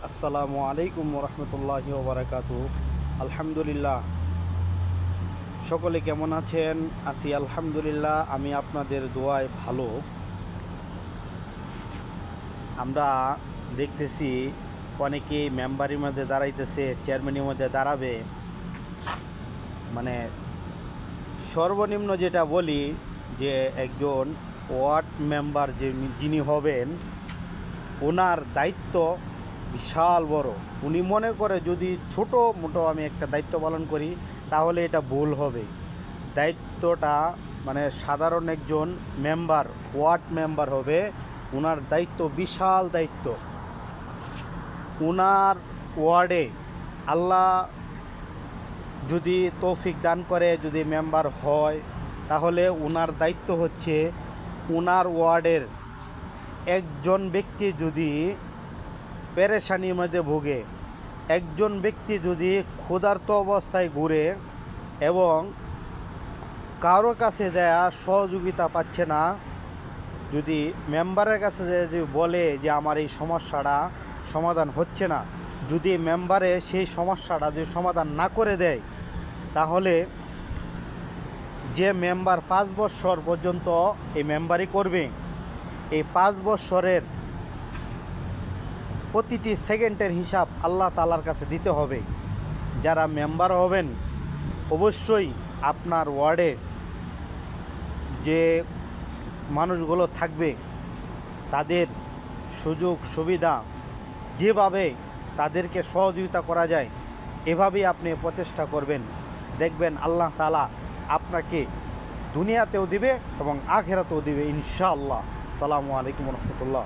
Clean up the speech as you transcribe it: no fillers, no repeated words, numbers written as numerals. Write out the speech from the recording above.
আসসালামু আলাইকুম রহমতুল্লাহি ওবরাকাতু। আলহামদুলিল্লাহ, সকলে কেমন আছেন? আছি আলহামদুলিল্লাহ, আমি আপনাদের দোয়ায় ভালো। আমরা দেখতেছি অনেকেই মেম্বারের মধ্যে দাঁড়াইতেছে, চেয়ারম্যানের মধ্যে দাঁড়াবে। মানে সর্বনিম্ন যেটা বলি যে একজন ওয়ার্ড মেম্বার যিনি হবেন, ওনার দায়িত্ব বিশাল বড়। উনি মনে করে যদি ছোটো মোটো আমি একটা দায়িত্ব পালন করি তাহলে এটা ভুল হবে। দায়িত্বটা মানে সাধারণ একজন মেম্বার, ওয়ার্ড মেম্বার হবে, ওনার দায়িত্ব বিশাল দায়িত্ব। ওনার ওয়ার্ডে আল্লাহ যদি তৌফিক দান করে, যদি মেম্বার হয়, তাহলে ওনার দায়িত্ব হচ্ছে ওনার ওয়ার্ডের একজন ব্যক্তি যদি পেরেশানির মধ্যে ভোগে, একজন ব্যক্তি যদি ক্ষুধার্ত অবস্থায় ঘুরে এবং কারো কাছে যায় সহযোগিতা পাচ্ছে না, যদি মেম্বারের কাছে যদি বলে যে আমার এই সমস্যাটা সমাধান হচ্ছে না, যদি মেম্বারে সেই সমস্যাটা যদি সমাধান না করে দেয়, তাহলে যে মেম্বার 5 বছর পর্যন্ত এই মেম্বারই করবে, এই 5 বছরের প্রতিটি সেকেন্ডের হিসাব আল্লাহ তাআলার কাছে দিতে হবে। যারা মেম্বার হবেন, অবশ্যই আপনার ওয়ার্ডে যে মানুষগুলো থাকবে তাদের সুযোগ সুবিধা যেভাবে তাদেরকে সহযোগিতা করা যায়, এভাবেই আপনি প্রচেষ্টা করবেন। দেখবেন আল্লাহ তাআলা আপনাকে দুনিয়াতেও দিবে এবং আখিরাতেও দিবে ইনশাআল্লাহ। আসসালামু আলাইকুম রহমতুল্লাহ।